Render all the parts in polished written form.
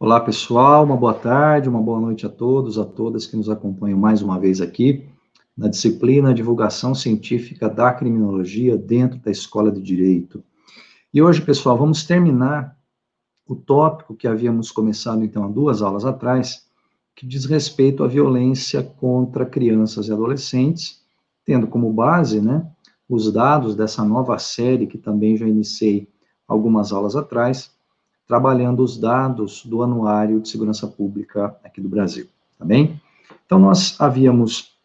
Olá, pessoal, uma boa tarde, uma boa noite a todos, a todas que nos acompanham mais uma vez aqui na disciplina Divulgação Científica da Criminologia dentro da Escola de Direito. E hoje, pessoal, vamos terminar o tópico que havíamos começado, então, há 2 aulas atrás, que diz respeito à violência contra crianças e adolescentes, tendo como base, os dados dessa nova série que também já iniciei algumas aulas atrás, trabalhando os dados do Anuário de Segurança Pública aqui do Brasil, tá bem? Então, nós havíamos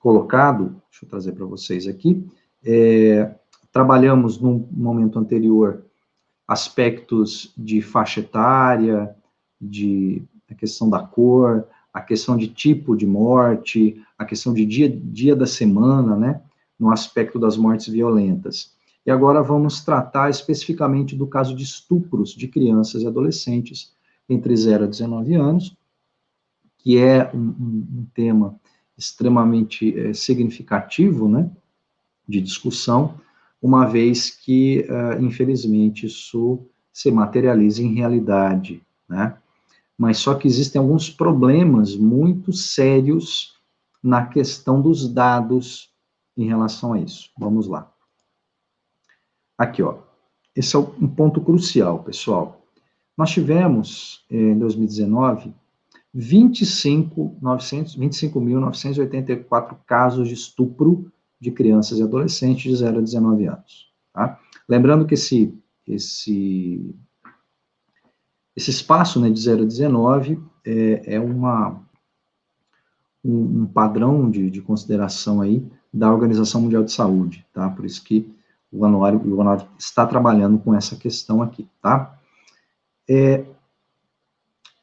colocado, deixa eu trazer para vocês aqui, trabalhamos no momento anterior aspectos de faixa etária, a questão da cor, a questão de tipo de morte, a questão de dia da semana, no aspecto das mortes violentas. E agora vamos tratar especificamente do caso de estupros de crianças e adolescentes entre 0 a 19 anos, que é um tema extremamente significativo, de discussão, uma vez que, infelizmente, isso se materializa em realidade, Mas só que existem alguns problemas muito sérios na questão dos dados em relação a isso. Vamos lá. Aqui, ó. Esse é um ponto crucial, pessoal. Nós tivemos, em 2019, 25.984 casos de estupro de crianças e adolescentes de 0 a 19 anos. Tá? Lembrando que esse espaço, de 0 a 19 é um padrão de consideração aí da Organização Mundial de Saúde, tá? Por isso que o anuário está trabalhando com essa questão aqui, tá?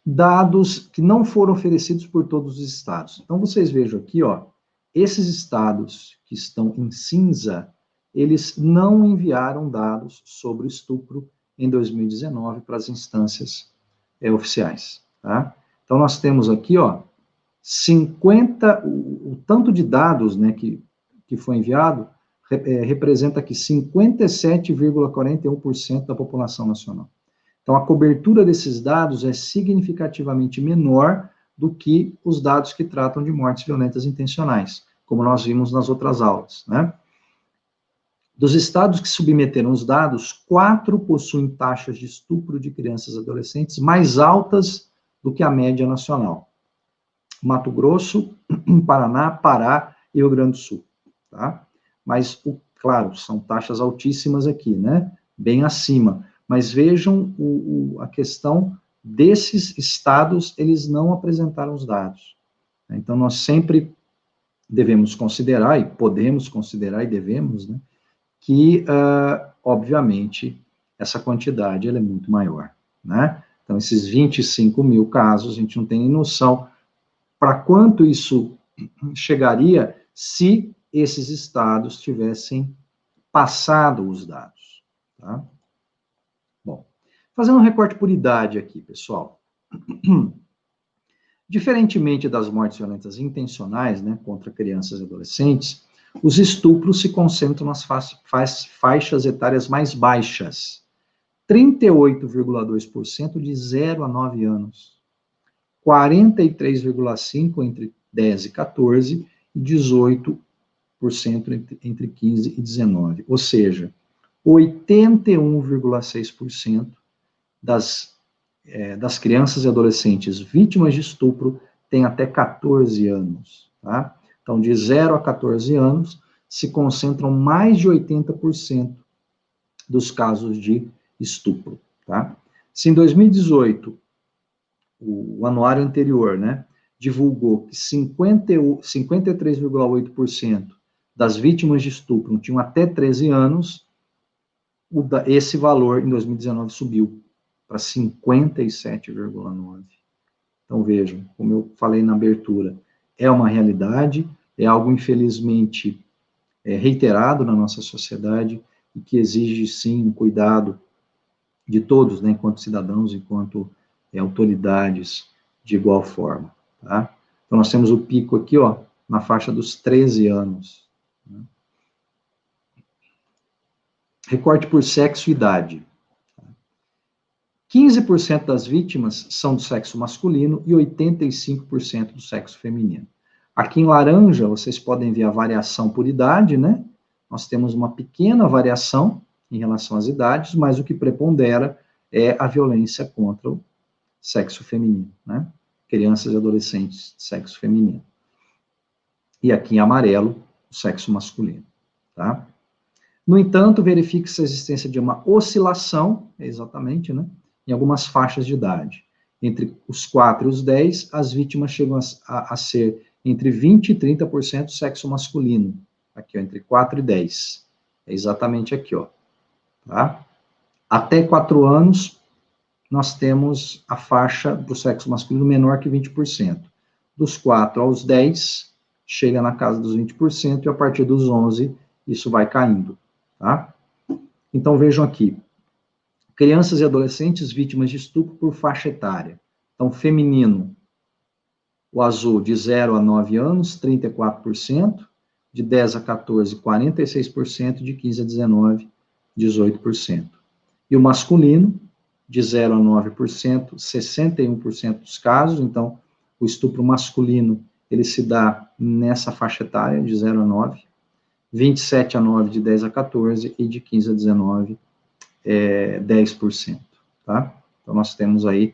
Dados que não foram oferecidos por todos os estados. Então, vocês vejam aqui, ó, esses estados que estão em cinza, eles não enviaram dados sobre o estupro em 2019 para as instâncias oficiais, tá? Então, nós temos aqui, ó, o tanto de dados, que foi enviado, representa aqui 57,41% da população nacional. Então, a cobertura desses dados é significativamente menor do que os dados que tratam de mortes violentas intencionais, como nós vimos nas outras aulas, Dos estados que submeteram os dados, 4 possuem taxas de estupro de crianças e adolescentes mais altas do que a média nacional. Mato Grosso, Paraná, Pará e Rio Grande do Sul, tá? Mas, claro, são taxas altíssimas aqui, Bem acima. Mas vejam a questão desses estados, eles não apresentaram os dados. Então, nós sempre devemos considerar, e podemos considerar, e devemos, que, obviamente, essa quantidade ela é muito maior, Então, esses 25 mil casos, a gente não tem nem noção para quanto isso chegaria se esses estados tivessem passado os dados, tá? Bom, fazendo um recorte por idade aqui, pessoal. Diferentemente das mortes violentas intencionais, contra crianças e adolescentes, os estupros se concentram nas faixas etárias mais baixas, 38,2% de 0 a 9 anos, 43,5% entre 10 e 14, e 18% entre 15 e 19. Ou seja, 81,6% das crianças e adolescentes vítimas de estupro têm até 14 anos. Tá? Então, de 0 a 14 anos, se concentram mais de 80% dos casos de estupro. Tá? Se em 2018, o anuário anterior, divulgou que 53,8% das vítimas de estupro tinham até 13 anos, esse valor em 2019 subiu para 57,9%. Então, vejam, como eu falei na abertura, é uma realidade, é algo, infelizmente, reiterado na nossa sociedade e que exige, sim, um cuidado de todos, enquanto cidadãos, enquanto autoridades, de igual forma, tá? Então, nós temos o pico aqui, ó, na faixa dos 13 anos. Recorte por sexo e idade. 15% das vítimas são do sexo masculino e 85% do sexo feminino. Aqui em laranja, vocês podem ver a variação por idade, né? Nós temos uma pequena variação em relação às idades, mas o que prepondera é a violência contra o sexo feminino, né? Crianças e adolescentes de sexo feminino. E aqui em amarelo, o sexo masculino, tá? No entanto, verifica-se a existência de uma oscilação, exatamente, né? Em algumas faixas de idade. Entre os 4 e os 10, as vítimas chegam a ser entre 20% e 30% sexo masculino. Aqui, ó, entre 4 e 10. É exatamente aqui, ó. Tá? Até 4 anos, nós temos a faixa do sexo masculino menor que 20%. Dos 4 aos 10, chega na casa dos 20%, e a partir dos 11, isso vai caindo. Tá? Então, vejam aqui. Crianças e adolescentes vítimas de estupro por faixa etária. Então, feminino, o azul, de 0 a 9 anos, 34%, de 10 a 14, 46%, de 15 a 19, 18%. E o masculino, de 0 a 9%, 61% dos casos. Então, o estupro masculino, ele se dá nessa faixa etária, de 0 a 9, 27 a 9, de 10 a 14, e de 15 a 19, 10%, tá? Então, nós temos aí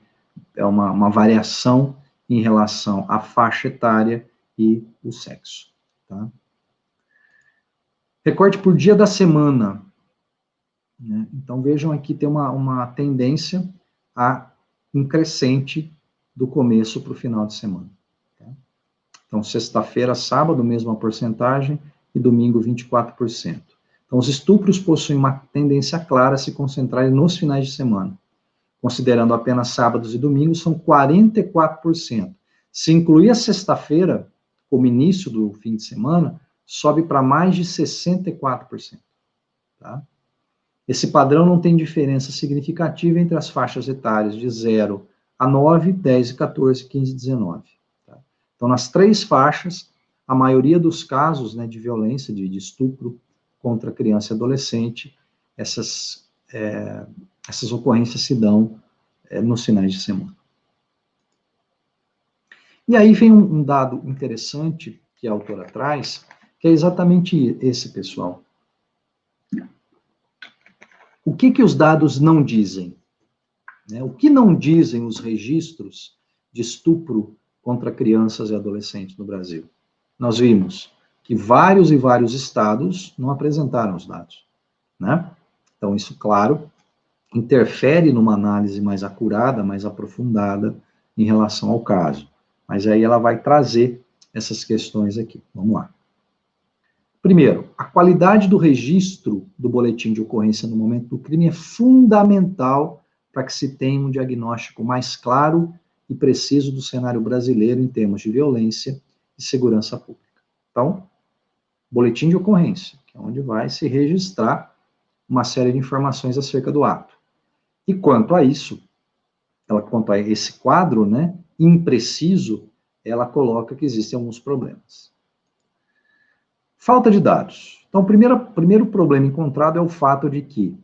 uma variação em relação à faixa etária e o sexo, tá? Recorte por dia da semana, né? Então, vejam aqui, tem uma tendência em crescente do começo para o final de semana, tá? Então, sexta-feira, sábado, mesma porcentagem, e domingo, 24%. Então, os estupros possuem uma tendência clara a se concentrarem nos finais de semana. Considerando apenas sábados e domingos, são 44%. Se incluir a sexta-feira, como início do fim de semana, sobe para mais de 64%. Tá? Esse padrão não tem diferença significativa entre as faixas etárias de 0 a 9, 10 e 14, 15 e 19. Tá? Então, nas 3 faixas, a maioria dos casos, né, de violência, de estupro contra criança e adolescente, essas ocorrências se dão nos finais de semana. E aí vem um dado interessante que a autora traz, que é exatamente esse, pessoal. O que os dados não dizem? Né? O que não dizem os registros de estupro contra crianças e adolescentes no Brasil? Nós vimos que vários e vários estados não apresentaram os dados, né? Então, isso, claro, interfere numa análise mais acurada, mais aprofundada em relação ao caso. Mas aí ela vai trazer essas questões aqui. Vamos lá. Primeiro, a qualidade do registro do boletim de ocorrência no momento do crime é fundamental para que se tenha um diagnóstico mais claro e preciso do cenário brasileiro em termos de violência e segurança pública. Então, boletim de ocorrência, que é onde vai se registrar uma série de informações acerca do ato. E quanto a isso, quanto a esse quadro, né, impreciso, ela coloca que existem alguns problemas. Falta de dados. Então, o primeiro problema encontrado é o fato de que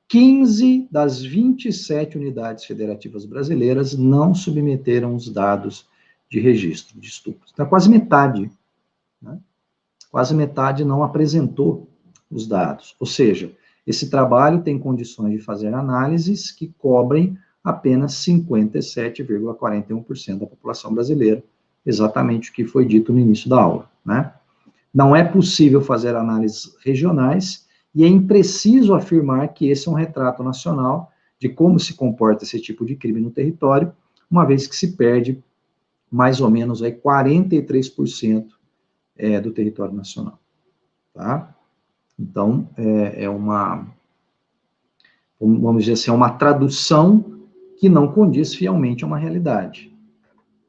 15 das 27 unidades federativas brasileiras não submeteram os dados de registro de estupros. Então, quase metade, né? Quase metade não apresentou os dados. Ou seja, esse trabalho tem condições de fazer análises que cobrem apenas 57,41% da população brasileira, exatamente o que foi dito no início da aula, né? Não é possível fazer análises regionais e é impreciso afirmar que esse é um retrato nacional de como se comporta esse tipo de crime no território, uma vez que se perde mais ou menos aí 43% do território nacional, tá? Então, vamos dizer assim, é uma tradução que não condiz fielmente a uma realidade,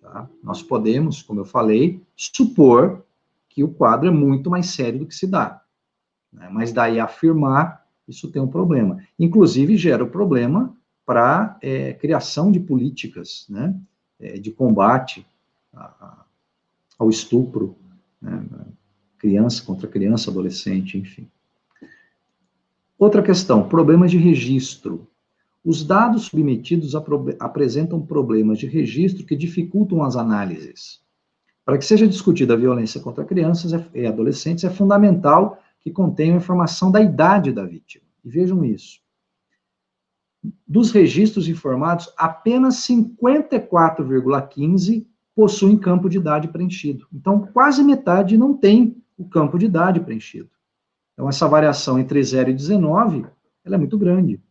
tá? Nós podemos, como eu falei, supor que o quadro é muito mais sério do que se dá, né? Mas daí afirmar, isso tem um problema. Inclusive, gera o problema para criação de políticas, né, de combate ao estupro, né, criança contra criança, adolescente, enfim. Outra questão, problemas de registro. Os dados submetidos apresentam problemas de registro que dificultam as análises. Para que seja discutida a violência contra crianças e adolescentes, é fundamental que contenham informação da idade da vítima. E vejam isso. Dos registros informados, apenas 54,15% possuem campo de idade preenchido. Então, quase metade não tem o campo de idade preenchido. Então, essa variação entre 0 e 19, ela é muito grande.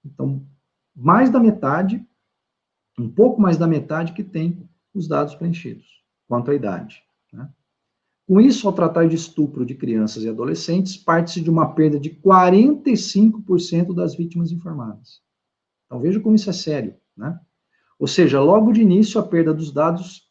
Então, mais da metade, um pouco mais da metade que tem os dados preenchidos, quanto à idade. Né? Com isso, ao tratar de estupro de crianças e adolescentes, parte-se de uma perda de 45% das vítimas informadas. Então, veja como isso é sério, né? Ou seja, logo de início, a perda dos dados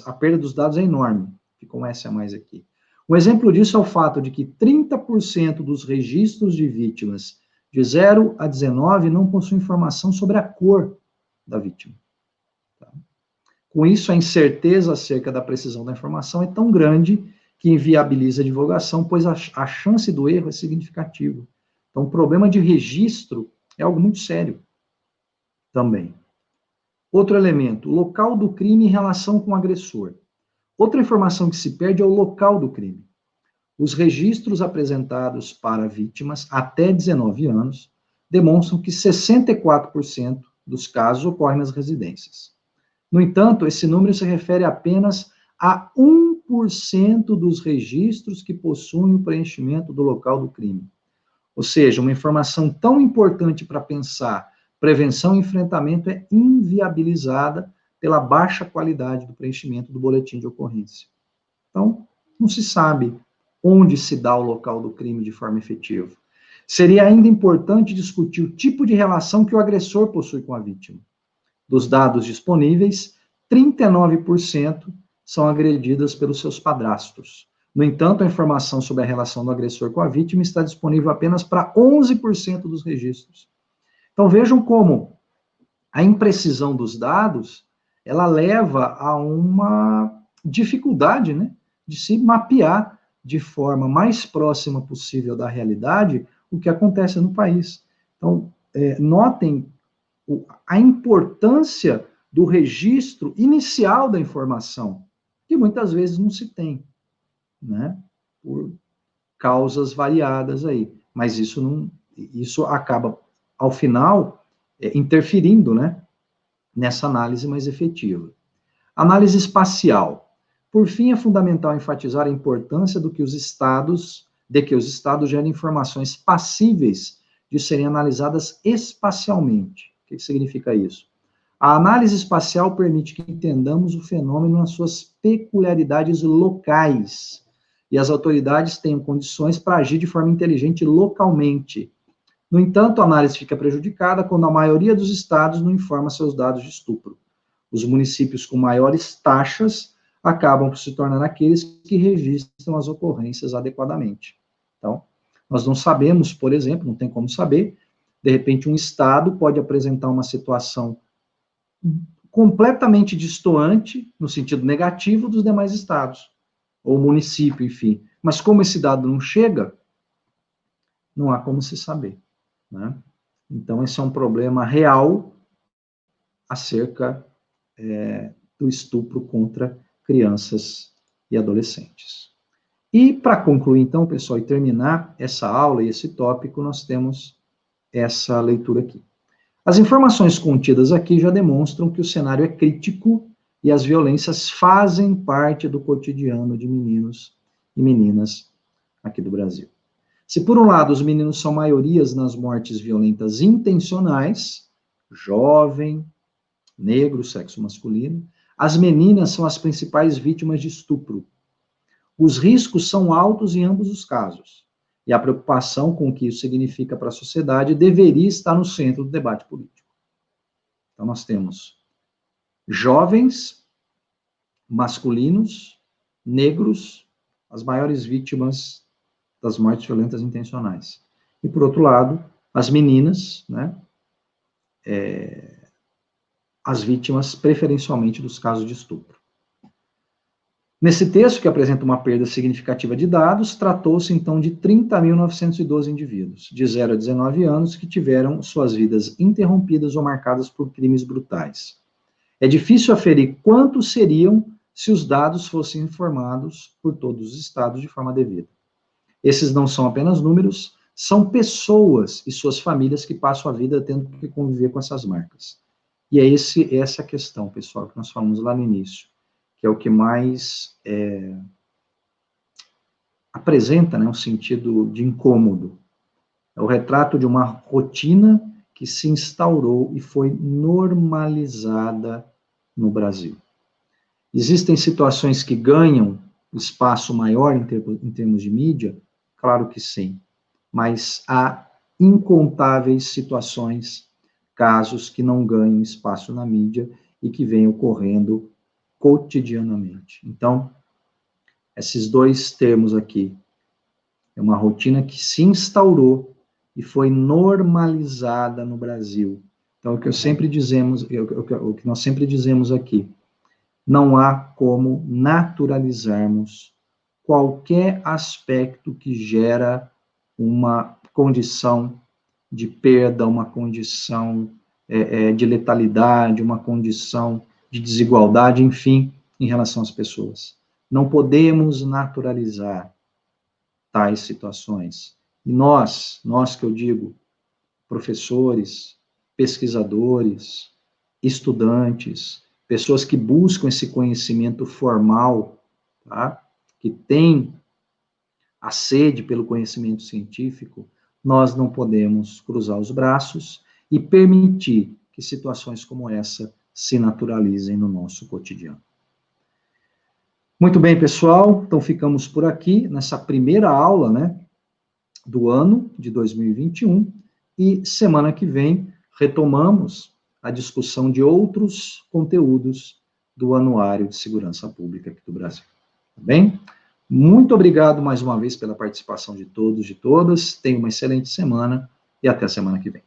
a perda dos dados é enorme. Fica um S a mais aqui. Um exemplo disso é o fato de que 30% dos registros de vítimas de 0 a 19 não possuem informação sobre a cor da vítima. Tá? Com isso, a incerteza acerca da precisão da informação é tão grande que inviabiliza a divulgação, pois a chance do erro é significativa. Então, o problema de registro é algo muito sério também. Outro elemento, local do crime em relação com o agressor. Outra informação que se perde é o local do crime. Os registros apresentados para vítimas até 19 anos demonstram que 64% dos casos ocorrem nas residências. No entanto, esse número se refere apenas a 1% dos registros que possuem o preenchimento do local do crime. Ou seja, uma informação tão importante para pensar prevenção e enfrentamento é inviabilizada pela baixa qualidade do preenchimento do boletim de ocorrência. Então, não se sabe onde se dá o local do crime de forma efetiva. Seria ainda importante discutir o tipo de relação que o agressor possui com a vítima. Dos dados disponíveis, 39% são agredidas pelos seus padrastos. No entanto, a informação sobre a relação do agressor com a vítima está disponível apenas para 11% dos registros. Então, vejam como a imprecisão dos dados, ela leva a uma dificuldade, né, de se mapear de forma mais próxima possível da realidade o que acontece no país. Então, notem a importância do registro inicial da informação, que muitas vezes não se tem, né, por causas variadas aí. Mas isso acaba, ao final, interferindo, né, nessa análise mais efetiva. Análise espacial. Por fim, é fundamental enfatizar a importância de que os estados gerem informações passíveis de serem analisadas espacialmente. O que significa isso? A análise espacial permite que entendamos o fenômeno nas suas peculiaridades locais, e as autoridades tenham condições para agir de forma inteligente localmente. No entanto, a análise fica prejudicada quando a maioria dos estados não informa seus dados de estupro. Os municípios com maiores taxas acabam por se tornar aqueles que registram as ocorrências adequadamente. Então, nós não sabemos, por exemplo, não tem como saber, de repente um estado pode apresentar uma situação completamente distoante, no sentido negativo, dos demais estados, ou município, enfim. Mas como esse dado não chega, não há como se saber, né? Então, esse é um problema real acerca do estupro contra crianças e adolescentes. E, para concluir, então, pessoal, e terminar essa aula e esse tópico, nós temos essa leitura aqui. As informações contidas aqui já demonstram que o cenário é crítico e as violências fazem parte do cotidiano de meninos e meninas aqui do Brasil. Se, por um lado, os meninos são maiorias nas mortes violentas intencionais, jovem, negro, sexo masculino, as meninas são as principais vítimas de estupro. Os riscos são altos em ambos os casos, e a preocupação com o que isso significa para a sociedade deveria estar no centro do debate político. Então, nós temos jovens, masculinos, negros, as maiores vítimas das mortes violentas intencionais. E, por outro lado, as meninas, né, as vítimas preferencialmente dos casos de estupro. Nesse texto, que apresenta uma perda significativa de dados, tratou-se, então, de 30.912 indivíduos, de 0 a 19 anos, que tiveram suas vidas interrompidas ou marcadas por crimes brutais. É difícil aferir quantos seriam se os dados fossem informados por todos os estados de forma devida. Esses não são apenas números, são pessoas e suas famílias que passam a vida tendo que conviver com essas marcas. E é essa questão, pessoal, que nós falamos lá no início, que é o que mais apresenta, né, um sentido de incômodo. É o retrato de uma rotina que se instaurou e foi normalizada no Brasil. Existem situações que ganham espaço maior em termos de mídia? Claro que sim, mas há incontáveis situações, casos que não ganham espaço na mídia e que vêm ocorrendo cotidianamente. Então, esses dois termos aqui, é uma rotina que se instaurou e foi normalizada no Brasil. Então, o que nós sempre dizemos aqui, não há como naturalizarmos qualquer aspecto que gera uma condição de perda, uma condição de letalidade, uma condição de desigualdade, enfim, em relação às pessoas. Não podemos naturalizar tais situações. E nós que eu digo, professores, pesquisadores, estudantes, pessoas que buscam esse conhecimento formal, tá? Que tem a sede pelo conhecimento científico, nós não podemos cruzar os braços e permitir que situações como essa se naturalizem no nosso cotidiano. Muito bem, pessoal, então ficamos por aqui nessa primeira aula, né, do ano de 2021, e semana que vem retomamos a discussão de outros conteúdos do Anuário de Segurança Pública aqui do Brasil. Tá bem? Muito obrigado mais uma vez pela participação de todos e de todas. Tenha uma excelente semana e até a semana que vem.